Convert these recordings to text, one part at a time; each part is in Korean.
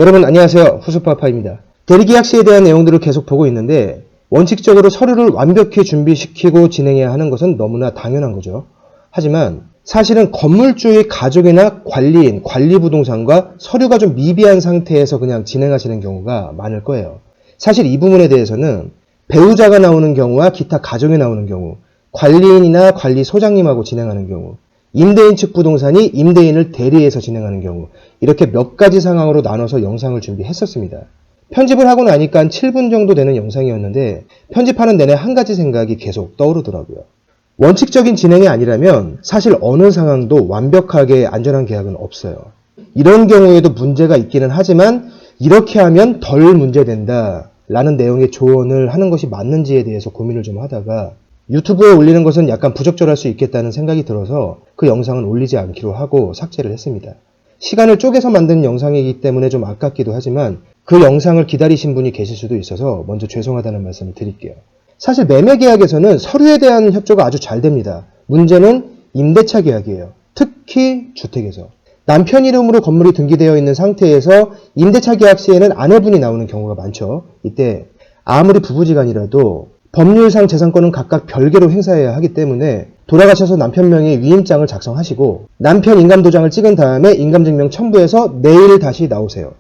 여러분 안녕하세요. 후수파파입니다. 대리계약 시에 대한 내용들을 계속 보고 있는데 원칙적으로 서류를 완벽히 준비시키고 진행해야 하는 것은 너무나 당연한 거죠. 하지만 사실은 건물주의 가족이나 관리인, 관리부동산과 서류가 좀 미비한 상태에서 그냥 진행하시는 경우가 많을 거예요. 사실 이 부분에 대해서는 배우자가 나오는 경우와 기타 가족이 나오는 경우, 관리인이나 관리소장님하고 진행하는 경우, 임대인 측 부동산이 임대인을 대리해서 진행하는 경우, 이렇게 몇 가지 상황으로 나눠서 영상을 준비했었습니다. 편집을 하고 나니까 한 7분 정도 되는 영상이었는데 편집하는 내내 한 가지 생각이 계속 떠오르더라고요. 원칙적인 진행이 아니라면 사실 어느 상황도 완벽하게 안전한 계약은 없어요. 이런 경우에도 문제가 있기는 하지만 이렇게 하면 덜 문제된다 라는 내용의 조언을 하는 것이 맞는지에 대해서 고민을 좀 하다가 유튜브에 올리는 것은 약간 부적절할 수 있겠다는 생각이 들어서 그 영상은 올리지 않기로 하고 삭제를 했습니다. 시간을 쪼개서 만든 영상이기 때문에 좀 아깝기도 하지만 그 영상을 기다리신 분이 계실 수도 있어서 먼저 죄송하다는 말씀을 드릴게요. 사실 매매계약에서는 서류에 대한 협조가 아주 잘 됩니다. 문제는 임대차 계약이에요. 특히 주택에서. 남편 이름으로 건물이 등기되어 있는 상태에서 임대차 계약 시에는 아내분이 나오는 경우가 많죠. 이때 아무리 부부지간이라도 법률상 재산권은 각각 별개로 행사해야 하기 때문에 돌아가셔서 남편 명의 위임장을 작성하시고 남편 인감도장을 찍은 다음에 인감증명 첨부해서 내일 다시 나오세요.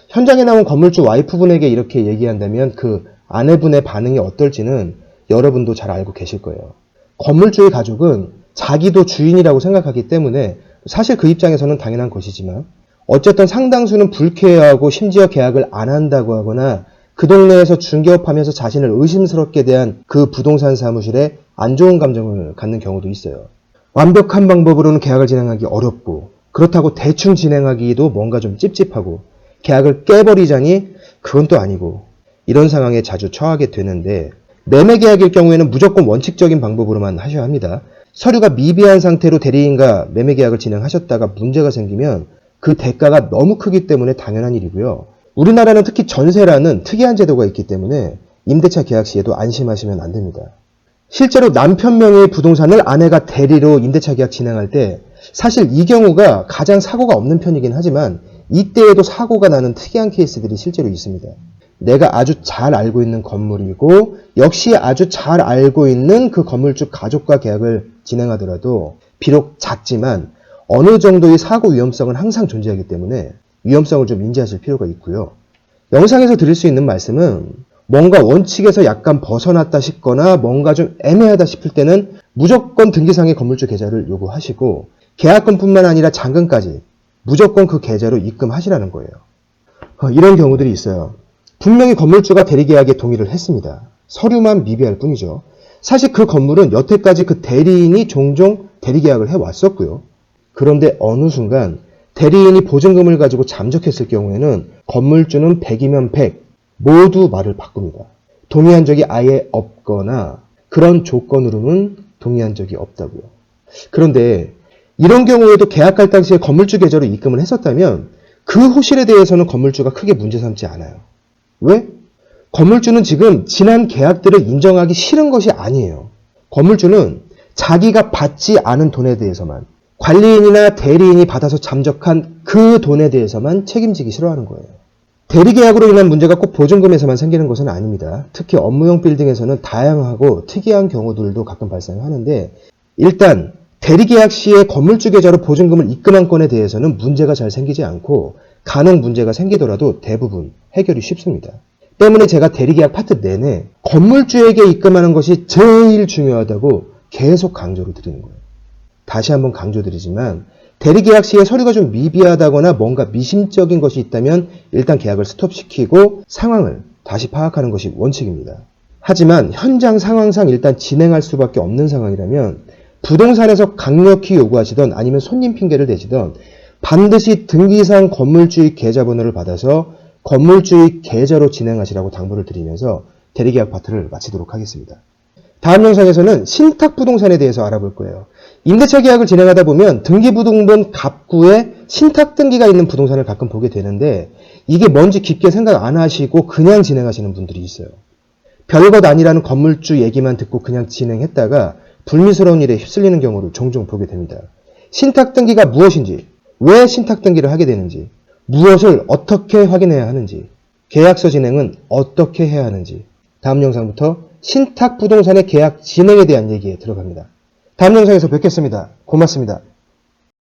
현장에 나온 건물주 와이프분에게 이렇게 얘기한다면 그 아내분의 반응이 어떨지는 여러분도 잘 알고 계실 거예요. 건물주의 가족은 자기도 주인이라고 생각하기 때문에 사실 그 입장에서는 당연한 것이지만 어쨌든 상당수는 불쾌해하고 심지어 계약을 안 한다고 하거나 그 동네에서 중개업하면서 자신을 의심스럽게 대한 그 부동산 사무실에 안 좋은 감정을 갖는 경우도 있어요. 완벽한 방법으로는 계약을 진행하기 어렵고 그렇다고 대충 진행하기도 뭔가 좀 찝찝하고 계약을 깨버리자니 그건 또 아니고 이런 상황에 자주 처하게 되는데 매매계약일 경우에는 무조건 원칙적인 방법으로만 하셔야 합니다. 서류가 미비한 상태로 대리인과 매매계약을 진행하셨다가 문제가 생기면 그 대가가 너무 크기 때문에 당연한 일이고요. 우리나라는 특히 전세라는 특이한 제도가 있기 때문에 임대차 계약 시에도 안심하시면 안 됩니다. 실제로 남편 명의의 부동산을 아내가 대리로 임대차 계약 진행할 때 사실 이 경우가 가장 사고가 없는 편이긴 하지만 이때에도 사고가 나는 특이한 케이스들이 실제로 있습니다. 내가 아주 잘 알고 있는 건물이고 역시 아주 잘 알고 있는 그 건물주 가족과 계약을 진행하더라도 비록 작지만 어느 정도의 사고 위험성은 항상 존재하기 때문에 위험성을 좀 인지하실 필요가 있고요. 영상에서 드릴 수 있는 말씀은 뭔가 원칙에서 약간 벗어났다 싶거나 뭔가 좀 애매하다 싶을 때는 무조건 등기상의 건물주 계좌를 요구하시고 계약금뿐만 아니라 잔금까지 무조건 그 계좌로 입금하시라는 거예요. 이런 경우들이 있어요. 분명히 건물주가 대리계약에 동의를 했습니다. 서류만 미비할 뿐이죠. 사실 그 건물은 여태까지 그 대리인이 종종 대리계약을 해왔었고요. 그런데 어느 순간 대리인이 보증금을 가지고 잠적했을 경우에는 건물주는 100이면 100 모두 말을 바꿉니다. 동의한 적이 아예 없거나 그런 조건으로는 동의한 적이 없다고요. 그런데 이런 경우에도 계약할 당시에 건물주 계좌로 입금을 했었다면 그 호실에 대해서는 건물주가 크게 문제 삼지 않아요. 왜? 건물주는 지금 지난 계약들을 인정하기 싫은 것이 아니에요. 건물주는 자기가 받지 않은 돈에 대해서만 관리인이나 대리인이 받아서 잠적한 그 돈에 대해서만 책임지기 싫어하는 거예요. 대리계약으로 인한 문제가 꼭 보증금에서만 생기는 것은 아닙니다. 특히 업무용 빌딩에서는 다양하고 특이한 경우들도 가끔 발생하는데 일단 대리계약 시에 건물주 계좌로 보증금을 입금한 건에 대해서는 문제가 잘 생기지 않고 간혹 문제가 생기더라도 대부분 해결이 쉽습니다. 때문에 제가 대리계약 파트 내내 건물주에게 입금하는 것이 제일 중요하다고 계속 강조를 드리는 거예요. 다시 한번 강조드리지만 대리계약 시에 서류가 좀 미비하다거나 뭔가 미심적인 것이 있다면 일단 계약을 스톱시키고 상황을 다시 파악하는 것이 원칙입니다. 하지만 현장 상황상 일단 진행할 수밖에 없는 상황이라면 부동산에서 강력히 요구하시던 아니면 손님 핑계를 대시던 반드시 등기상 건물주의 계좌번호를 받아서 건물주의 계좌로 진행하시라고 당부를 드리면서 대리계약 파트를 마치도록 하겠습니다. 다음 영상에서는 신탁부동산에 대해서 알아볼 거예요. 임대차 계약을 진행하다 보면 등기부등본 갑구에 신탁등기가 있는 부동산을 가끔 보게 되는데 이게 뭔지 깊게 생각 안 하시고 그냥 진행하시는 분들이 있어요. 별것 아니라는 건물주 얘기만 듣고 그냥 진행했다가 불미스러운 일에 휩쓸리는 경우를 종종 보게 됩니다. 신탁등기가 무엇인지, 왜 신탁등기를 하게 되는지, 무엇을 어떻게 확인해야 하는지, 계약서 진행은 어떻게 해야 하는지, 다음 영상부터 신탁부동산의 계약 진행에 대한 얘기에 들어갑니다. 다음 영상에서 뵙겠습니다. 고맙습니다.